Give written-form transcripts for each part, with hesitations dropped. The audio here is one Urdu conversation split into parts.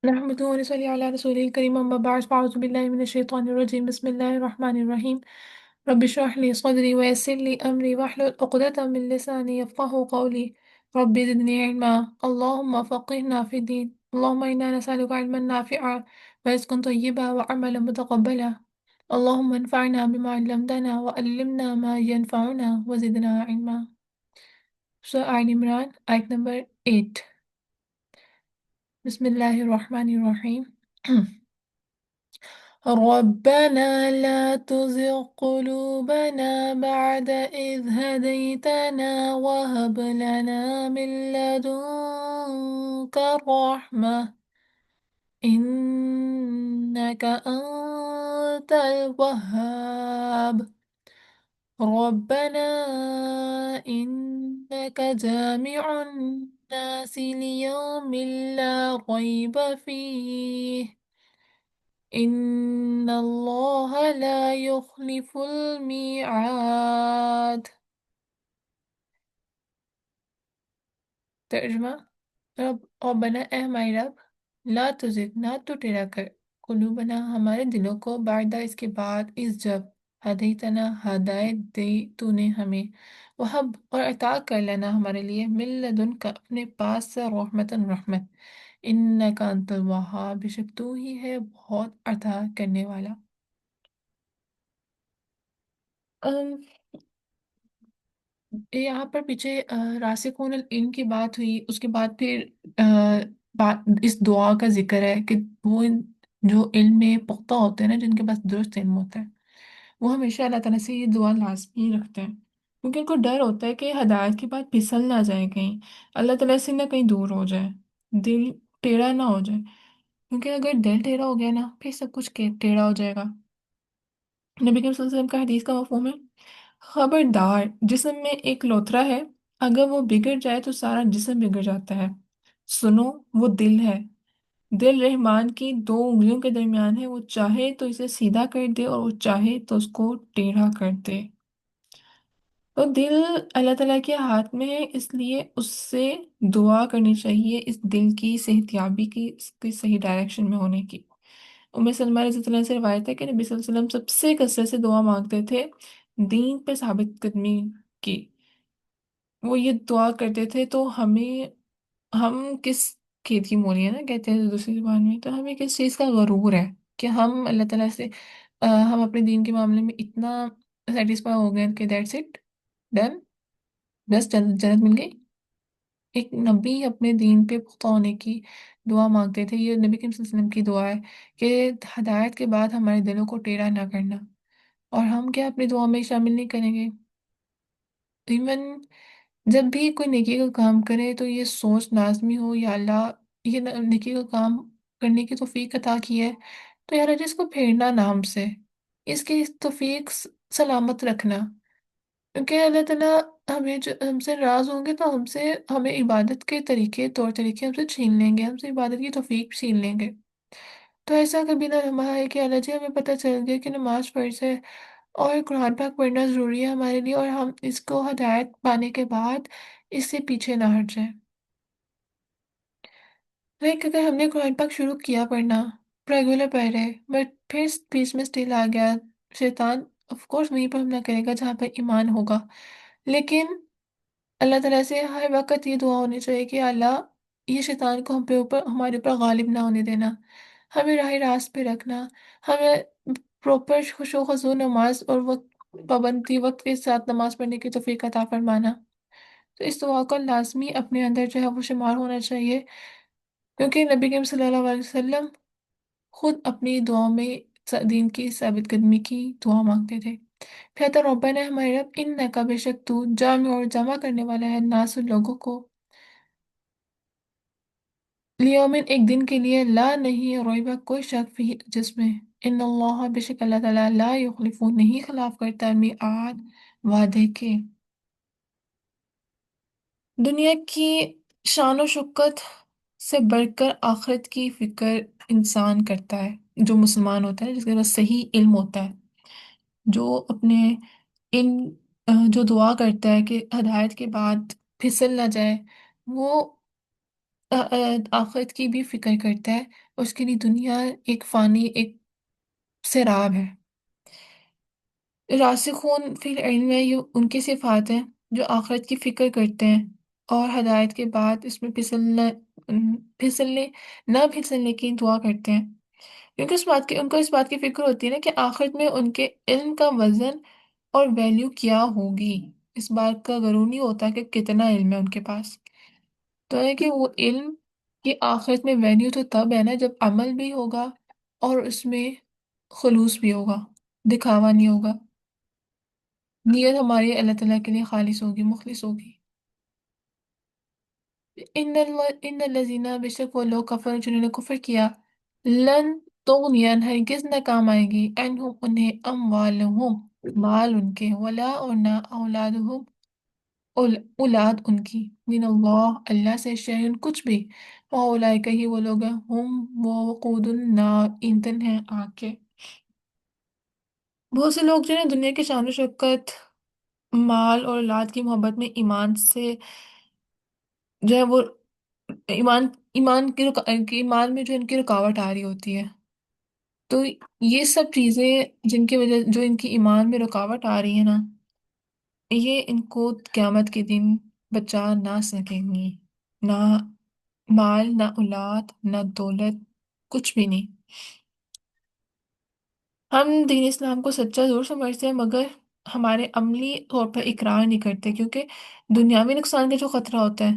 نحمده ونصلي على رسوله الكريم أما بعد فأعوذ بالله من الشيطان الرجيم بسم الله الرحمن الرحيم رب اشرح لي صدري ويسر لي أمري واحلل عقدة من لساني يفقهوا قولي رب زدني علما اللهم فقهنا في الدين اللهم إنا نسألك علما نافعا ورزقا طيبا وعملا متقبلا اللهم انفعنا بما علمتنا وعلمنا ما ينفعنا وزدنا علما. Surah Al Imran, ayat number 8. Bismillahir Rahmanir Rahim. ربنا لا تزغ قلوبنا بعد إذ هديتنا وهب لنا من لدنك رحمة إنك أنت الوهاب ربنا إنك جامع الناس ليوم لا ريب فيه إن الله لا يخلف الميعاد. ترجمہ: ربنا اے ہمارے رب، لا تزغ نہ تو ٹیڑھا کر، قلوبنا ہمارے دلوں کو، بعد اس کے بعد، اس جب، ہدیتنا ہدایت دی تو نے ہمیں، وہب اور عطا کر لینا ہمارے لیے، من لدن کا اپنے پاس سے، رحمتن رحمت، انک انت الوہاب بے شک تو ہی ہے بہت عطا کرنے والا۔ یہاں پر پیچھے راسخون العلم کی بات ہوئی، اس کے بعد پھر اس دعا کا ذکر ہے کہ وہ جو علم میں پختہ ہوتے ہیں نا، جن کے پاس درست علم ہوتا ہے، وہ ہمیشہ اللہ تعالیٰ سے یہ دعا لازمی رکھتے ہیں، کیونکہ ان کو ڈر ہوتا ہے کہ ہدایت کے بعد پھسل نہ جائے کہیں، اللہ تعالیٰ سے نہ کہیں دور ہو جائے، دل ٹیڑھا نہ ہو جائے، کیونکہ اگر دل ٹیڑھا ہو گیا نا پھر سب کچھ ٹیڑھا ہو جائے گا۔ نبی کریم صلی اللہ علیہ وسلم کا حدیث کا مفہوم ہے: خبردار، جسم میں ایک لوتھڑا ہے، اگر وہ بگڑ جائے تو سارا جسم بگڑ جاتا ہے، سنو وہ دل ہے، دل رحمان کی دو انگلیوں کے درمیان ہے، وہ چاہے تو اسے سیدھا کر دے اور وہ چاہے تو اس کو ٹیڑھا کر دے۔ تو دل اللہ تعالیٰ کے ہاتھ میں ہے، اس لیے اس سے دعا کرنی چاہیے، اس دل کی صحت یابی کی، اس کی صحیح ڈائریکشن میں ہونے کی۔ سلمہ رضی اللہ عنہ سے روایت ہے کہ نبی صلی اللہ علیہ وسلم سب سے کثرت سے دعا مانگتے تھے دین پہ ثابت قدمی کی، وہ یہ دعا کرتے تھے۔ تو ہم کس کھیت کی مولی ہے نا کہتے ہیں دوسری زبان میں، تو ہمیں کس چیز کا غرور ہے کہ ہم اللہ تعالیٰ سے ہم اپنے دین کے معاملے میں اتنا سیٹسفائی ہو گئے کہ دیٹس اٹ، ڈن، بس جنت مل گئی۔ ایک نبی اپنے دین پہ پختہ ہونے کی دعا مانگتے تھے، یہ نبی کریم صلی اللہ علیہ وسلم کی دعا ہے کہ ہدایت کے بعد ہمارے دلوں کو ٹیڑھا نہ کرنا، اور ہم کیا اپنی دعا میں شامل نہیں کریں گے؟ ایون جب بھی کوئی نیکی کا کام کرے تو یہ سوچ لازمی ہو، یا اللہ یہ نیکی کا کام کرنے کی توفیق عطا کی ہے تو یا اللہ جس کو پھیرنا نہ ہم سے، اس کی توفیق سلامت رکھنا، کیونکہ اللہ تعالیٰ ہم سے ناراض ہوں گے تو ہمیں عبادت کے طریقے، طور طریقے ہم سے چھین لیں گے، ہم سے عبادت کی توفیق چھین لیں گے۔ تو ایسا کبھی نہ ہوا ہے کہ اللہ جی ہمیں پتہ چل گیا کہ نماز فرض ہے اور قرآن پاک پڑھنا ضروری ہے ہمارے لیے، اور ہم اس کو ہدایت پانے کے بعد اس سے پیچھے نہ ہٹ جائیں۔ لائک اگر ہم نے قرآن پاک شروع کیا پڑھنا، ریگولر پڑھ رہے، بٹ پھر بیچ میں اسٹل آ گیا شیطان، آف کورس وہیں پر حملہ کرے گا جہاں پہ ایمان ہوگا، لیکن اللہ تعالیٰ سے ہر وقت یہ دعا ہونی چاہیے کہ اللہ یہ شیطان کو ہمارے اوپر غالب نہ ہونے دینا، ہمیں راہ راست پہ رکھنا، ہمیں پراپر خشوع و خضوع نماز اور وقت پابندی، وقت کے ساتھ نماز پڑھنے کی توفیق عطا فرمانا۔ تو اس دعا کو لازمی اپنے اندر جو ہے وہ شمار ہونا چاہیے، کیونکہ نبی کریم صلی اللہ علیہ وسلم خود اپنی دعاؤں میں دین کی ثابت قدمی کی دعا مانگتے تھے۔ کہتا ربنا ہمارے رب، انکا بے شک تو، جامع اور جمع کرنے والا ہے، ناس لوگوں کو، لیومن ایک دن کے لیے، لا نہیں ریبہ کوئی شک فی جس میں، ان اللہ بے شک اللہ تعالیٰ، لا یخلف نہیں خلاف کرتا میعاد وعدے کے۔ دنیا کی شان و شوکت سے بڑھ کر آخرت کی فکر انسان کرتا ہے، جو مسلمان ہوتا ہے، جس کے پاس صحیح علم ہوتا ہے، جو اپنے علم جو دعا کرتا ہے کہ ہدایت کے بعد پھسل نہ جائے، وہ آخرت کی بھی فکر کرتا ہے، اس کے لیے دنیا ایک فانی، ایک سراب ہے۔ راسخون فی العلم ہے، یہ ان کی صفات ہیں جو آخرت کی فکر کرتے ہیں اور ہدایت کے بعد اس میں پھسلنے نہ پھسلنے کی دعا کرتے ہیں، کیونکہ اس بات کی، ان کو اس بات کی فکر ہوتی ہے نا کہ آخرت میں ان کے علم کا وزن اور ویلیو کیا ہوگی۔ اس بات کا غرور نہیں ہوتا کہ کتنا علم ہے ان کے پاس، تو ہے کہ وہ علم کی آخرت میں ویلیو تو تب ہے نا جب عمل بھی ہوگا اور اس میں خلوص بھی ہوگا، دکھاوا نہیں ہوگا، نیت ہماری اللہ تعالیٰ کے لیے خالص ہوگی، مخلص ہوگی۔ ان الذین، بے شک وہ لوگ کفر جنہوں نے کفر کیا، لن تغنین ہرگز نہ کام آئے گی، عنہم انہیں، اموالہم مال ان کے، ولا اور نہ اولادہم اولاد ان کی، من اللہ اللہ سے، شیئن کچھ بھی، اولئک ہی وہ لوگ ہیں، ہم وہ وقود النار ایندھن ہیں آگ کے۔ بہت سے لوگ جو ہے دنیا کے شان و شوکت، مال اور اولاد کی محبت میں ایمان سے جو ہے وہ ایمان ایمان کی ایمان میں جو ان کی رکاوٹ آ رہی ہوتی ہے، تو یہ سب چیزیں جن کی وجہ جو ان کی ایمان میں رکاوٹ آ رہی ہے نا، یہ ان کو قیامت کے دن بچا نہ سکیں گی، نہ مال، نہ اولاد، نہ دولت، کچھ بھی نہیں۔ ہم دین اسلام کو سچا ضرور سمجھتے ہیں مگر ہمارے عملی طور پر اقرار نہیں کرتے، کیونکہ دنیاوی نقصان کا جو خطرہ ہوتا ہے،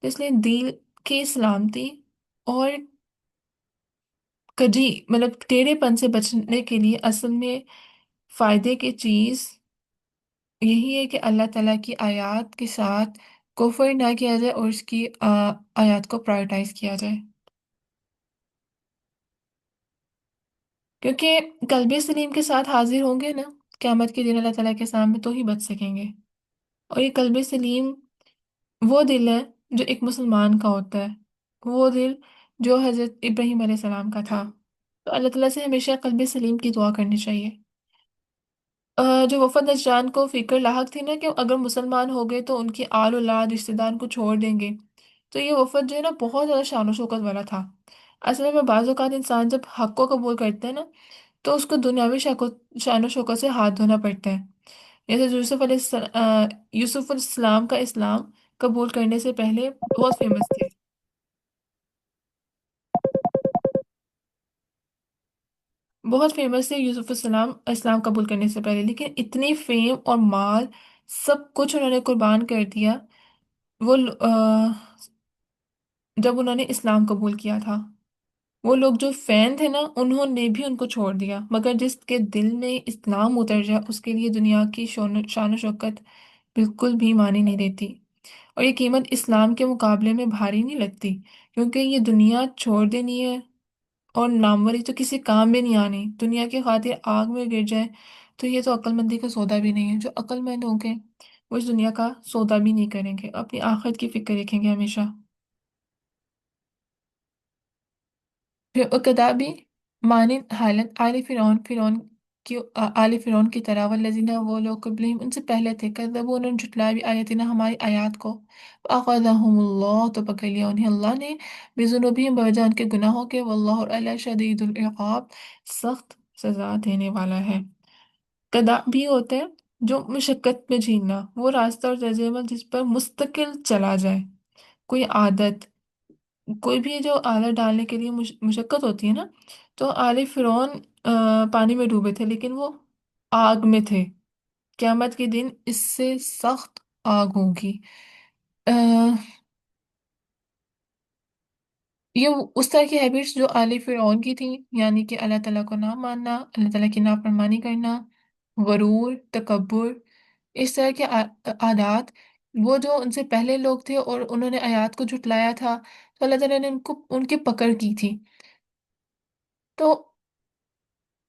تو اس لیے دین کی سلامتی اور کجی مطلب ٹیڑھے پن سے بچنے کے لیے اصل میں فائدے کی چیز یہی ہے کہ اللہ تعالیٰ کی آیات کے ساتھ کفر نہ کیا جائے اور اس کی آیات کو پرائرٹائز کیا جائے، کیونکہ قلب سلیم کے ساتھ حاضر ہوں گے نا قیامت کے دن اللہ تعالیٰ کے سامنے، تو ہی بچ سکیں گے۔ اور یہ قلب سلیم وہ دل ہے جو ایک مسلمان کا ہوتا ہے، وہ دل جو حضرت ابراہیم علیہ السلام کا تھا، تو اللہ تعالیٰ سے ہمیشہ قلب سلیم کی دعا کرنی چاہیے۔ جو وفد نجران کو فکر لاحق تھی نا کہ اگر مسلمان ہو گئے تو ان کی آل اولاد رشتہ دار کو چھوڑ دیں گے، تو یہ وفد جو ہے نا بہت زیادہ شان و شوکت والا تھا۔ اصل میں بعض اوقات انسان جب حق کو قبول کرتا ہے نا تو اس کو دنیاوی شان و شوکت سے ہاتھ دھونا پڑتا ہے، جیسے یوسف علیہ السلام کا اسلام قبول کرنے سے پہلے بہت فیمس تھے، بہت فیمس تھے یوسف السلام اسلام قبول کرنے سے پہلے، لیکن اتنی فیم اور مال سب کچھ انہوں نے قربان کر دیا وہ جب انہوں نے اسلام قبول کیا تھا۔ وہ لوگ جو فین تھے نا انہوں نے بھی ان کو چھوڑ دیا، مگر جس کے دل میں اسلام اتر جائے اس کے لیے دنیا کی شان و شوکت بالکل بھی معنی نہیں دیتی، اور یہ قیمت اسلام کے مقابلے میں بھاری نہیں لگتی، کیونکہ یہ دنیا چھوڑ دینی ہے اور ناموری تو کسی کام میں نہیں آنی، دنیا کی خاطر آگ میں گر جائے تو یہ تو عقل مندی کا سودا بھی نہیں ہے۔ جو عقل مند ہوں گے وہ اس دنیا کا سودا بھی نہیں کریں گے، اپنی آخرت کی فکر رکھیں گے ہمیشہ۔ پھر اقتدا بھی مانند حالت آل فرعون، کی آل فرعون کی طرح، والذین وہ لوگ قبلہم ان سے پہلے تھے، کذبوا انہوں نے جھٹلایا بھی آیاتنا ہماری آیات کو، فأخذہم اللہ تو پکڑ لیا انہیں اللہ نے، بذنوبہم بوجہ ان کے گناہوں کے، واللہ اور اللہ شدید العقاب سخت سزا دینے والا ہے۔ قدا بھی ہوتا ہے جو مشقت میں جھیلنا، وہ راستہ اور طرز عمل جس پر مستقل چلا جائے، کوئی عادت، کوئی بھی جو عادت ڈالنے کے لیے مشقت ہوتی ہے نا، تو آل فرعون پانی میں ڈوبے تھے لیکن وہ آگ میں تھے، قیامت کے دن اس سے سخت آگ ہوگی۔ یہ اس طرح کی ہیبٹس جو آل فرعون کی تھیں، یعنی کہ اللہ تعالیٰ کو نہ ماننا، اللہ تعالیٰ کی نافرمانی کرنا، غرور، تکبر، اس طرح کے عادات، وہ جو ان سے پہلے لوگ تھے اور انہوں نے آیات کو جھٹلایا تھا، تو اللہ تعالیٰ نے ان کی پکڑ کی تھی۔ تو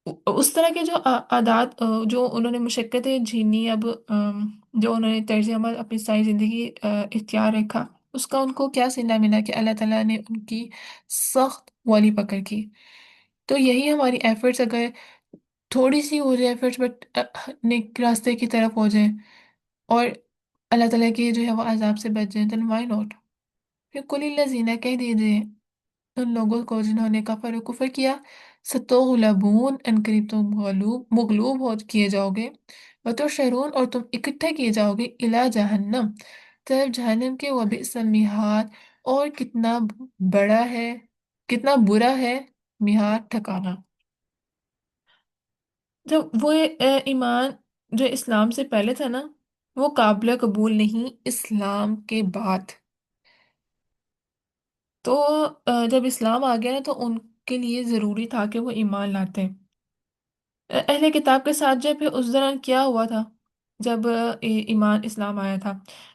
اس طرح کے جو عادات جو انہوں نے مشقتیں جھیلنی، اب جو انہوں نے طرز عمل اپنی ساری زندگی اختیار رکھا، اس کا ان کو کیا صلہ ملا کہ اللہ تعالیٰ نے ان کی سخت والی پکڑ کی۔ تو یہی ہماری ایفرٹس اگر تھوڑی سی ہو جائے ایفرٹس، بٹ نیک راستے کی طرف ہو جائیں اور اللہ تعالیٰ کی جو ہے وہ عذاب سے بچ جائیں، then why not؟ کہ کل الذین کہہ دیجئے ان لوگوں کو جنہوں نے کفر و کفر کیا، ستغلبون ان قریب تم مغلوب ہو کیے جاؤ گے، وتحشرون اور تم اکٹھے کیے جاؤ گے، الی جہنم طرف جہنم کے، وبئس المہاد اور کتنا بڑا ہے، کتنا برا ہے میعاد ٹھکانا۔ جب وہ ایمان جو اسلام سے پہلے تھا نا، وہ قابل قبول نہیں اسلام کے بعد۔ تو جب اسلام آ گیا نا تو ان کے لیے ضروری تھا کہ وہ ایمان لاتے۔ اہل کتاب کے ساتھ جب پھر اس دوران کیا ہوا تھا، جب ایمان اسلام آیا تھا،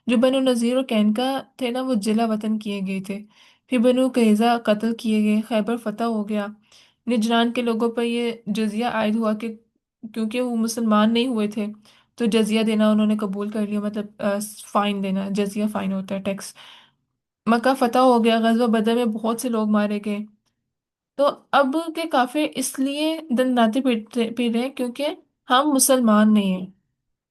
جو بنو نذیر اور کینکا تھے نا وہ جلا وطن کیے گئے تھے، پھر بنو قریظہ قتل کیے گئے، خیبر فتح ہو گیا، نجران کے لوگوں پر یہ جزیہ عائد ہوا کہ کیونکہ وہ مسلمان نہیں ہوئے تھے تو جزیہ دینا انہوں نے قبول کر لیا، مطلب فائن دینا، جزیہ فائن ہوتا ہے، ٹیکس۔ مکہ فتح ہو گیا، غزوہ بدر میں بہت سے لوگ مارے گئے۔ تو اب کے کافر اس لیے دنداتے پھر رہے ہیں کیونکہ ہم مسلمان نہیں ہیں۔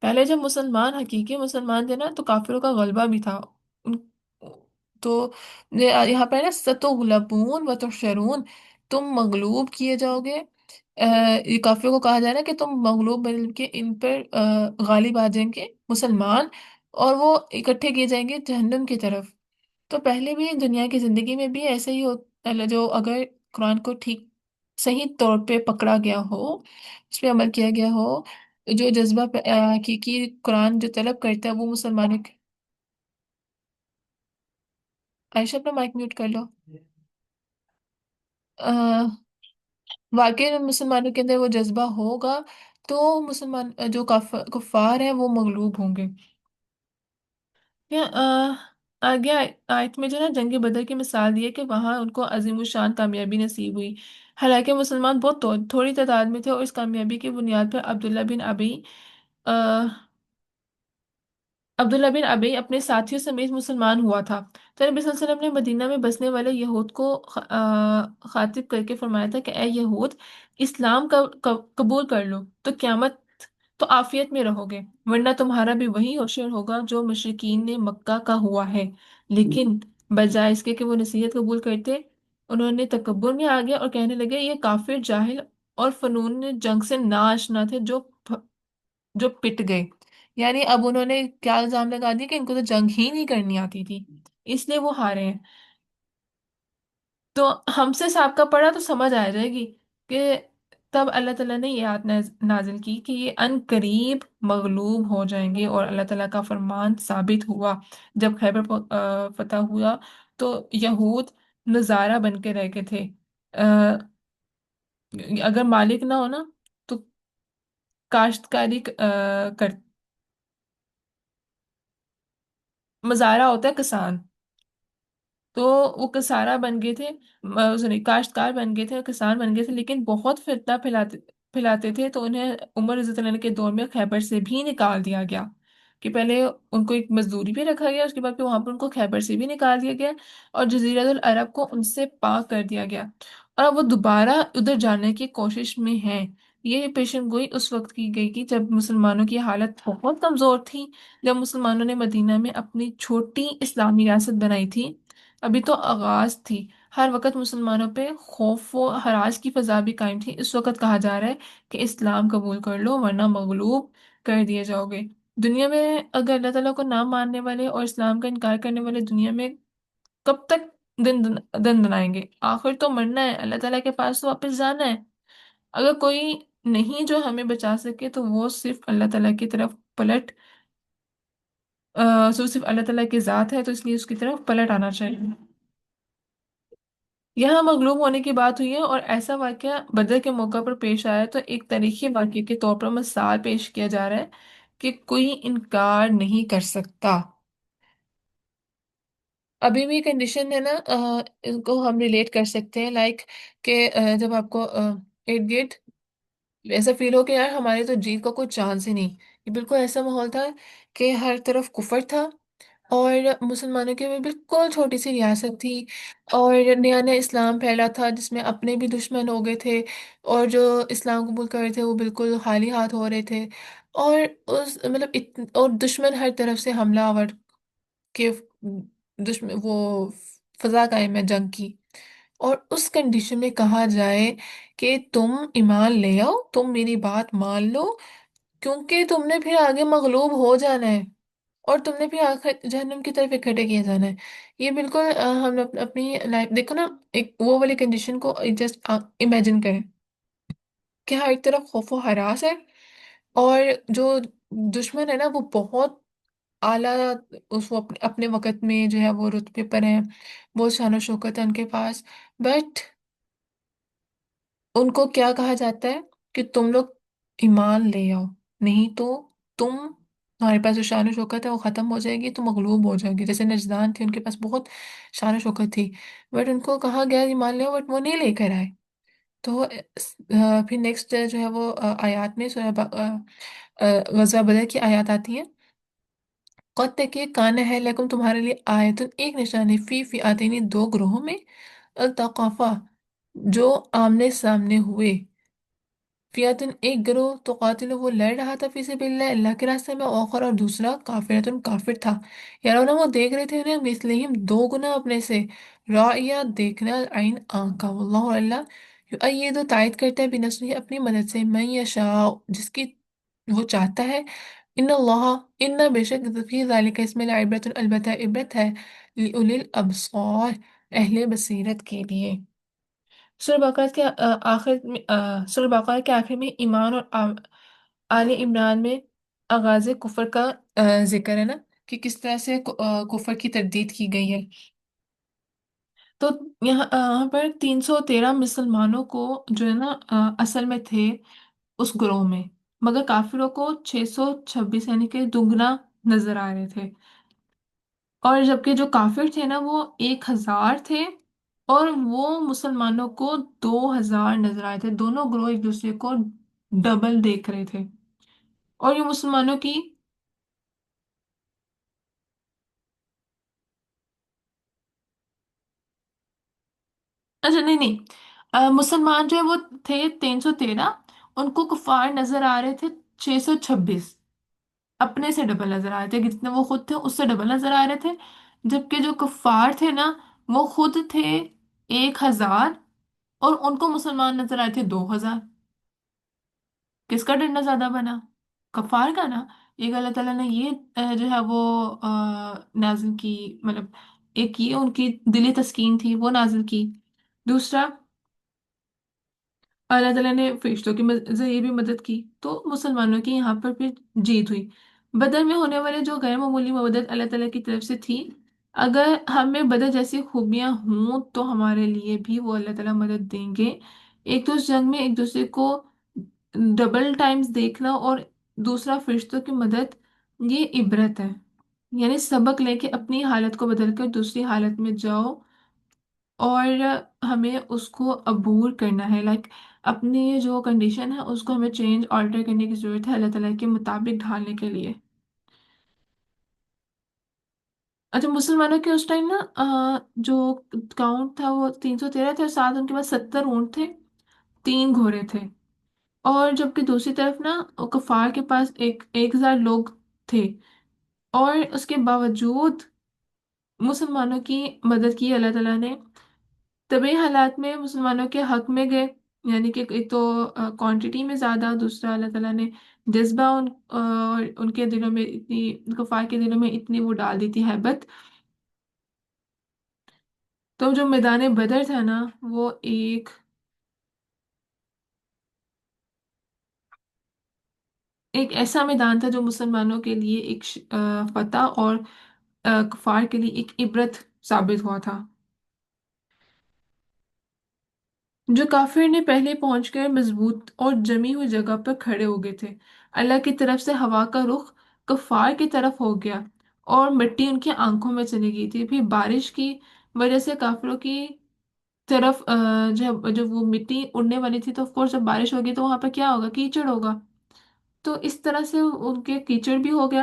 پہلے جب مسلمان حقیقی مسلمان تھے نا تو کافروں کا غلبہ بھی تھا ان- تو یہاں پہ نا ستغلبون و تحشرون، تم مغلوب کیے جاؤ گے۔ یہ کافروں کو کہا جا رہا ہے کہ تم مغلوب بن کے ان پر غالب آ جائیں گے مسلمان، اور وہ اکٹھے کیے جائیں گے جہنم کی طرف۔ تو پہلے بھی دنیا کی زندگی میں بھی ایسے ہی جو اگر قرآن کو ٹھیک صحیح طور پہ پکڑا گیا ہو، اس پہ عمل کیا گیا ہو، جو جذبہ حقیقی قرآن جو طلب کرتا ہے وہ مسلمانوں عائشہ اپنا مائک میوٹ کر لو۔ واقعی مسلمانوں کے اندر وہ جذبہ ہوگا تو مسلمان جو کفار ہیں وہ مغلوب ہوں گے۔ یا آگے آیت میں جو نا جنگ بدر کی مثال دی ہے کہ وہاں ان کو عظیم الشان کامیابی نصیب ہوئی، حالانکہ مسلمان بہت تھوڑی تعداد میں تھے، اور اس کامیابی کی بنیاد پر عبداللہ بن ابی اپنے ساتھیوں سمیت مسلمان ہوا تھا۔ تو نبی صلی اللہ علیہ وسلم نے مدینہ میں بسنے والے یہود کو خاطب کر کے فرمایا تھا کہ اے یہود، اسلام کا قبول کر لو تو قیامت تو عافیت میں رہو گے، ورنہ تمہارا بھی وہی حشر ہوگا جو مشرکین نے مکہ کا ہوا ہے۔ لیکن بجائے اس کے کہ وہ نصیحت قبول کرتے، انہوں نے تکبر میں آ گیا اور کہنے لگے یہ کافر جاہل اور فنون جنگ سے ناآشنا تھے جو پٹ گئے۔ یعنی اب انہوں نے کیا الزام لگا دیا کہ ان کو تو جنگ ہی نہیں کرنی آتی تھی، اس لیے وہ ہارے ہیں۔ تو ہم سے سابقہ پڑا تو سمجھ آ جائے گی کہ تب اللہ تعالیٰ نے یہ آیت نازل کی کہ یہ ان قریب مغلوب ہو جائیں گے، اور اللہ تعالیٰ کا فرمان ثابت ہوا جب خیبر فتح ہوا تو یہود نظارہ بن کے رہ گئے تھے۔ آ، اگر مالک نہ ہو نا تو کاشتکاری کر مظاہرہ ہوتا ہے کسان، تو وہ کسارا بن گئے تھے، سوری کاشتکار بن گئے تھے اور کسان بن گئے تھے، لیکن بہت فتنہ پھیلاتے تھے، تو انہیں عمر رضی اللہ عنہ کے دور میں خیبر سے بھی نکال دیا گیا، کہ پہلے ان کو ایک مزدوری پہ رکھا گیا، اس کے بعد پھر وہاں پر ان کو خیبر سے بھی نکال دیا گیا، اور جزیرۃ العرب کو ان سے پاک کر دیا گیا، اور اب وہ دوبارہ ادھر جانے کی کوشش میں ہیں۔ یہ پیشن گوئی اس وقت کی گئی کہ جب مسلمانوں کی حالت بہت کمزور تھی، جب مسلمانوں نے مدینہ میں اپنی چھوٹی اسلامی ریاست بنائی تھی، ابھی تو آغاز تھی، ہر وقت مسلمانوں پہ خوف و ہراس کی فضا بھی قائم تھی، اس وقت کہا جا رہا ہے کہ اسلام قبول کر لو ورنہ مغلوب کر دیے جاؤ گے۔ دنیا میں اگر اللہ تعالیٰ کو نہ ماننے والے اور اسلام کا انکار کرنے والے دنیا میں کب تک دن دنائیں گے؟ آخر تو مرنا ہے، اللہ تعالیٰ کے پاس تو واپس جانا ہے۔ اگر کوئی نہیں جو ہمیں بچا سکے تو وہ صرف اللہ تعالیٰ کی طرف پلٹ سو صرف اللہ تعالیٰ کی ذات ہے، تو اس لیے اس کی طرف پلٹ آنا چاہیے۔ یہاں مغلوب ہونے کی بات ہوئی ہے، اور ایسا واقعہ بدر کے موقع پر پیش آیا تو ایک تاریخی واقعے کے طور پر مثال پیش کیا جا رہا ہے کہ کوئی انکار نہیں کر سکتا۔ ابھی بھی کنڈیشن ہے نا، ان کو ہم ریلیٹ کر سکتے ہیں، لائک کہ جب آپ کو ارد گرد ایسا فیل ہو کہ یار ہمارے تو جیت کا کوئی چانس ہی نہیں، یہ بالکل ایسا ماحول تھا کہ ہر طرف کفر تھا، اور مسلمانوں کی بھی بالکل چھوٹی سی ریاست تھی، اور نیا نیا اسلام پھیلا تھا جس میں اپنے بھی دشمن ہو گئے تھے، اور جو اسلام قبول کر رہے تھے وہ بالکل خالی ہاتھ ہو رہے تھے، اور مطلب اور دشمن ہر طرف سے حملہ آور کے دشمن وہ فضا قائم ہے جنگ کی، اور اس کنڈیشن میں کہا جائے کہ تم ایمان لے آؤ، تم میری بات مان لو، کیونکہ تم نے پھر آگے مغلوب ہو جانا ہے، اور تم نے پھر آخر جہنم کی طرف اکٹھے کیا جانا ہے۔ یہ بالکل ہم اپنی لائف دیکھو نا، ایک وہ والی کنڈیشن کو جسٹ امیجن کریں کہ ہاں ایک طرف خوف و ہراس ہے، اور جو دشمن ہے نا وہ بہت اعلیٰ، اس وہ اپنے وقت میں جو ہے وہ رتبے پر ہیں، بہت شان و شوکت ہے ان کے پاس، بٹ ان کو کیا کہا جاتا ہے کہ تم لوگ ایمان لے آؤ، نہیں تو تم، تمہارے پاس جو شان و شوکت ہے وہ ختم ہو جائے گی، تم مغلوب ہو جائے گی۔ جیسے نجدان تھے، ان کے پاس بہت شان و شوکت تھی، بٹ ان کو کہا گیا ایمان لے آؤ، بٹ وہ نہیں لے کر آئے۔ تو پھر نیکسٹ جو ہے وہ آیات میں غزوہ بدر کی آیات آتی ہیں، قد تک کان ہے لیکن تمہارے لیے آیتن ایک نشانی فی فی آتینی دو گروہوں میں، التقافا جو آمنے سامنے ہوئے، فیاتن ایک گروہ تو قاتل وہ لڑ رہا تھا فی سبیل اللہ، اللہ کے راستے میں، اوخر اور دوسرا کافرتن کافر تھا، یارون وہ دیکھ رہے تھے انہیں مثلہم دو گنا اپنے سے، رائیا دیکھنا، عین آنکھ کا، واللہ اللہ یہ تو تائید کرتا ہے بنصرہ اپنی مدد سے، من یشاء جس کی وہ چاہتا ہے، ان اللہ ان بے شک فی ذالک اس میں لعبرۃ البتہ عبرت ہے، لأولی الابصار اہل بصیرت کے لیے۔ سورہ بقرہ کے آخر میں سورہ بقرہ کے آخر میں ایمان اور آل عمران میں آغاز کفر کا ذکر ہے نا، کہ کس طرح سے کفر کی تردید کی گئی ہے۔ تو یہاں پر 313 مسلمانوں کو جو ہے نا اصل میں تھے اس گروہ میں، مگر کافروں کو 626 یعنی کہ دگنا نظر آ رہے تھے، اور جبکہ جو کافر تھے نا وہ 1000 تھے، اور وہ مسلمانوں کو 2000 نظر آئے تھے، دونوں گروہ ایک دوسرے کو ڈبل دیکھ رہے تھے، اور یہ مسلمانوں کی، اچھا نہیں نہیں، مسلمان جو ہے وہ تھے 313، ان کو کفار نظر آ رہے تھے 626، اپنے سے ڈبل نظر آ رہے تھے، جتنے وہ خود تھے اس سے ڈبل نظر آ رہے تھے، جبکہ جو کفار تھے نا وہ خود تھے 1000، اور ان کو مسلمان نظر آئے تھے 2000۔ کس کا ڈنڈا زیادہ بنا؟ کفار کا نا۔ ایک اللہ تعالیٰ نے یہ جو ہے وہ نازل کی، مطلب ایک یہ ان کی دلی تسکین تھی وہ نازل کی، دوسرا اللہ تعالیٰ نے فرشتوں کے ذریعے بھی مدد کی، تو مسلمانوں کی یہاں پر پھر جیت ہوئی۔ بدر میں ہونے والے جو غیر معمولی مدد اللہ تعالیٰ کی طرف سے تھی، اگر ہمیں بدر جیسی خوبیاں ہوں تو ہمارے لیے بھی وہ اللہ تعالیٰ مدد دیں گے۔ ایک تو اس جنگ میں ایک دوسرے کو ڈبل ٹائمز دیکھنا، اور دوسرا فرشتوں کی مدد، یہ عبرت ہے، یعنی سبق لے کے اپنی حالت کو بدل کر دوسری حالت میں جاؤ، اور ہمیں اس کو عبور کرنا ہے، لائک اپنی جو کنڈیشن ہے اس کو ہمیں چینج آلٹر کرنے کی ضرورت ہے اللہ تعالیٰ کے مطابق ڈھالنے کے لیے۔ اچھا، مسلمانوں کے اس ٹائم نا جو کاؤنٹ تھا وہ 313 تھے، اور ساتھ ان کے پاس 70 اونٹ تھے، 3 گھوڑے تھے، اور جبکہ دوسری طرف نا کفار کے پاس 1000 لوگ تھے، اور اس کے باوجود مسلمانوں کی مدد کی اللہ تعالیٰ نے، طبی حالات میں مسلمانوں کے حق میں گئے، یعنی کہ ایک تو کوانٹٹی میں زیادہ، دوسرا اللہ تعالیٰ نے جذبہ ان کے دلوں میں اتنی، کفار کے دلوں میں اتنی وہ ڈال دی تھی ہیبت۔ تو جو میدان بدر تھا نا وہ ایک ایسا میدان تھا جو مسلمانوں کے لیے ایک فتح، اور کفار کے لیے ایک عبرت ثابت ہوا تھا۔ جو کافر نے پہلے پہنچ کر مضبوط اور جمی ہوئی جگہ پر کھڑے ہو گئے تھے، اللہ کی طرف سے ہوا کا رخ کفار کی طرف ہو گیا، اور مٹی ان کی آنکھوں میں چلی گئی تھی، پھر بارش کی وجہ سے کافروں کی طرف جب وہ مٹی اڑنے والی تھی، تو آف کورس جب بارش ہوگی تو وہاں پہ کیا ہوگا؟ کیچڑ ہوگا، تو اس طرح سے ان کے کیچڑ بھی ہو گیا،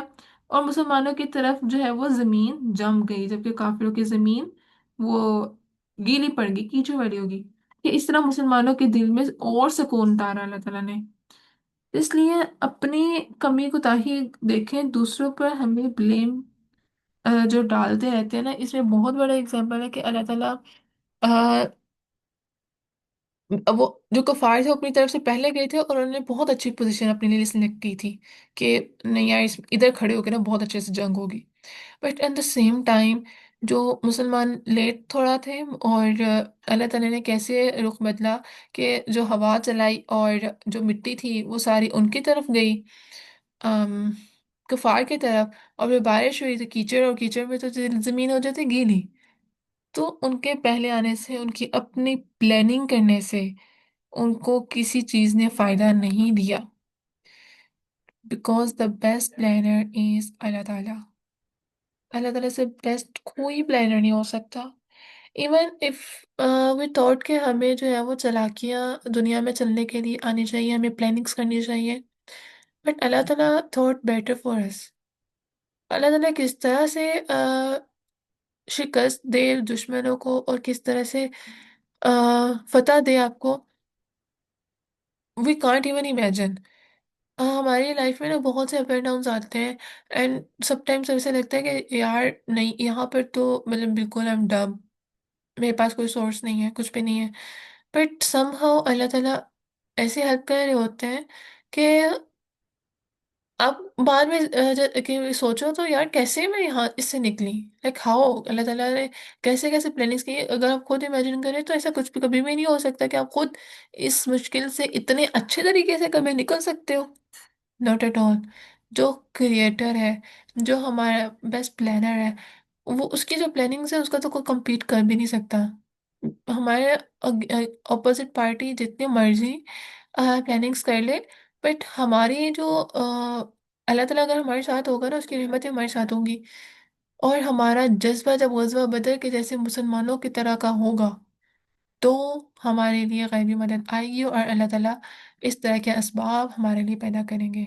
اور مسلمانوں کی طرف جو ہے وہ زمین جم گئی، جبکہ کافروں کی زمین وہ گیلی پڑ گئی، کیچڑ والی ہوگی، کہ اس طرح مسلمانوں کے دل میں اور سکون اتارا اللہ تعالیٰ نے۔ اس لیے اپنی کمی کوتاہی دیکھیں، دوسروں پر ہمیں بلیم جو ڈالتے رہتے ہیں نا، اس میں بہت بڑا اگزامپل ہے کہ اللہ تعالیٰ وہ جو کفار تھے وہ اپنی طرف سے پہلے گئے تھے، اور انہوں نے بہت اچھی پوزیشن اپنے لیے سلیکٹ کی تھی کہ نہیں یار ادھر کھڑے ہو کے نا بہت اچھے سے جنگ ہوگی. But at the same time جو مسلمان لیٹ تھوڑا تھے، اور اللہ تعالیٰ نے کیسے رخ بدلا کہ جو ہوا چلائی اور جو مٹی تھی وہ ساری ان کی طرف گئی، ام، کفار کی طرف. اور پھر بارش ہوئی تو کیچڑ، اور کیچڑ میں تو زمین ہو جاتی گیلی. تو ان کے پہلے آنے سے، ان کی اپنی پلاننگ کرنے سے ان کو کسی چیز نے فائدہ نہیں دیا. بیکاز دا بیسٹ پلانر از اللہ تعالیٰ. اللہ تعالیٰ سے بیسٹ کوئی پلانر نہیں ہو سکتا. ایون اف وی تھاٹ کہ ہمیں جو ہے وہ چالاکیاں دنیا میں چلنے کے لیے آنی چاہیے، ہمیں پلاننگس کرنی چاہیے، بٹ اللہ تعالیٰ تھاٹ بیٹر فار اس. اللہ تعالیٰ کس طرح سے شکست دے دشمنوں کو، اور کس طرح سے فتح دے آپ کو، وی کانٹ ایون امیجن. ہماری لائف میں نا بہت سے اپ اینڈ ڈاؤنس آتے ہیں، اینڈ سب ٹائمس ایسا لگتا ہے کہ یار نہیں یہاں پر تو مطلب بالکل I'm ڈم، میرے پاس کوئی سورس نہیں ہے، کچھ بھی نہیں ہے. بٹ سم ہاؤ اللہ تعالیٰ ایسے ہیلپ کر رہے ہوتے ہیں کہ اب بعد میں کہ سوچو تو یار کیسے میں یہاں اس سے نکلی، لائک ہاؤ اللہ تعالیٰ نے کیسے کیسے پلاننگس کی. اگر آپ خود امیجن کریں تو ایسا کچھ بھی کبھی بھی نہیں ہو سکتا کہ آپ خود اس مشکل سے اتنے اچھے طریقے سے کبھی نکل سکتے ہو. Not at all. جو کریٹر ہے، جو ہمارا بیسٹ پلانر ہے، وہ اس کی جو پلاننگس ہے اس کا تو کوئی کمپیٹ کر بھی نہیں سکتا. ہمارے اپوزٹ پارٹی جتنی مرضی پلاننگس کر لے، بٹ ہماری جو اللہ تعالیٰ اگر ہمارے ساتھ ہوگا نا، اس کی رحمتیں ہمارے ساتھ ہوں گی. اور ہمارا جذبہ جب غزوہ بدر کے جیسے مسلمانوں کی طرح کا ہوگا تو ہمارے لیے غیبی مدد آئے گی، اور اللہ تعالیٰ اس طرح کے اسباب ہمارے لیے پیدا کریں گے.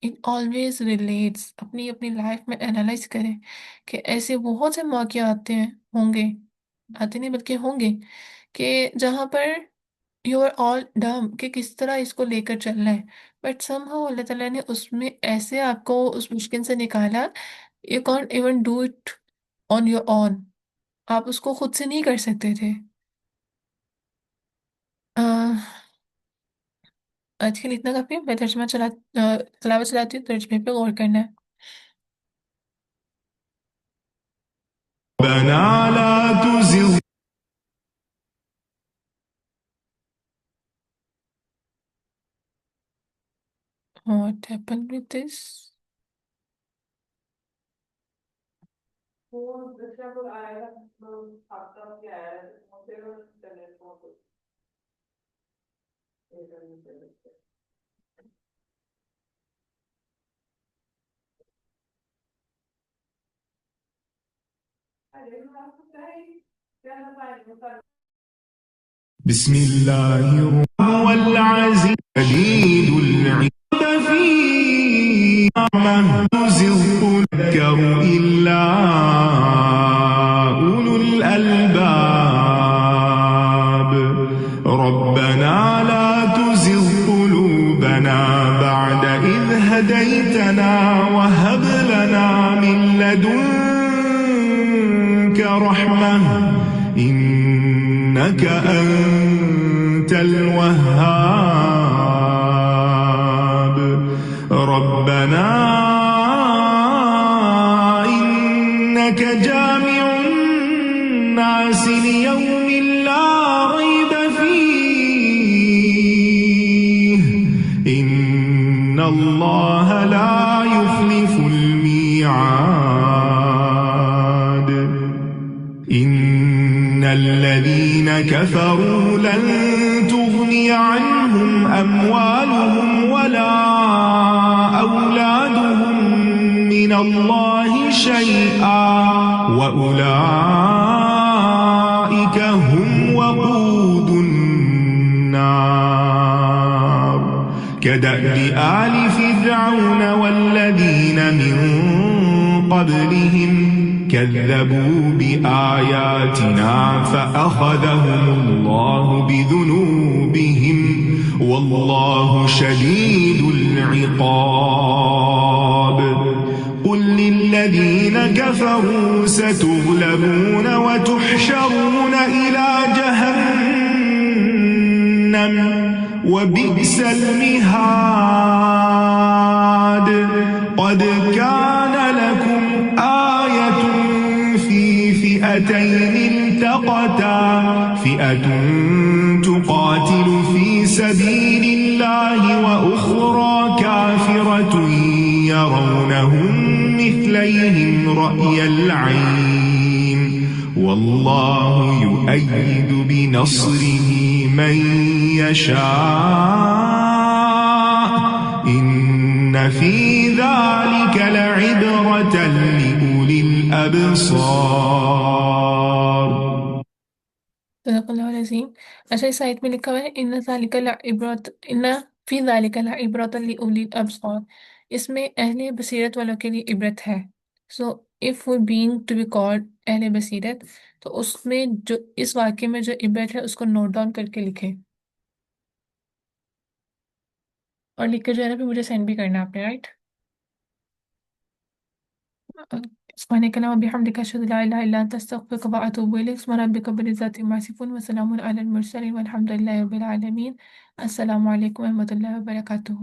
It always relates. اپنی اپنی لائف میں انالائز کریں کہ ایسے بہت سے مواقع آتے ہیں، ہوں گے، آتے نہیں بلکہ ہوں گے، کہ جہاں پر یو آر آل ڈم کہ کس طرح اس کو لے کر چلنا ہے. بٹ سم ہاؤ اللہ تعالیٰ نے اس میں ایسے آپ کو اس مشکل سے نکالا. You can't even do it on your own. آپ اس کو خود سے نہیں کر سکتے تھے. آج کل اتنا کافی ہے. میں تلاوت چلاتی ہوں، ترجمے پہ غور کرنا ہے. ربنا لا تزغ. What happened with this? بسم الله الرحمن هو العزيز شديد العقاب فيه ما تزغ تذكر إلا أولو الألباب ربنا لا تزغ قلوبنا بعد إذ هديتنا وهب لنا من لدنك رحمة إنك أنت الوهاب ربنا إنك جامع الناس ليوم لا ريب فيه إن الله لا يخلف الميعاد إن الذين كفروا لن تغني عنهم أموالهم ولا أولادهم من الله شيئا وأولئك هم وقود النار كدأب آل فرعون والذين من قبلهم كذبوا بآياتنا فأخذهم الله بذنوبهم والله شديد العقاب قل للذين كفروا ستغلبون وتحشرون إلى جهنم وبئس المهاد قد كان لكم آية في فئتين التقتا فئة تقاتل في سبيل الله وأخرى كافرة يرونهم مثليهم رأي العين والله يؤيد بنصره من يشاء إن في ذلك لعبرة لأولي الأبصار. صدق اللہ العظیم. اچھا اس آیت میں لکھا ہوا ہے ان ذالک لعبرۃ ان فی ذالک لعبرۃ لأولی الابصار. اس میں اہل بصیرت والوں کے لیے عبرت ہے. سو اف وہ بینگ ٹو بی کالڈ اہل بصیرت تو اس میں جو اس واقعے میں جو عبرت ہے اس کو نوٹ ڈاؤن کر کے لکھے اور لکھ کے جو ہے نا پھر مجھے سینڈ بھی کرنا آپ نے، رائٹ؟ سبحانك اللهم وبحمدك أشهد أن لا إله إلا أنت أستغفرك وأتوب إليك. سبحان ربك رب العزة عما يصفون وسلام على المرسلين والحمد لله رب العالمين. السلام عليكم ورحمة الله وبركاته.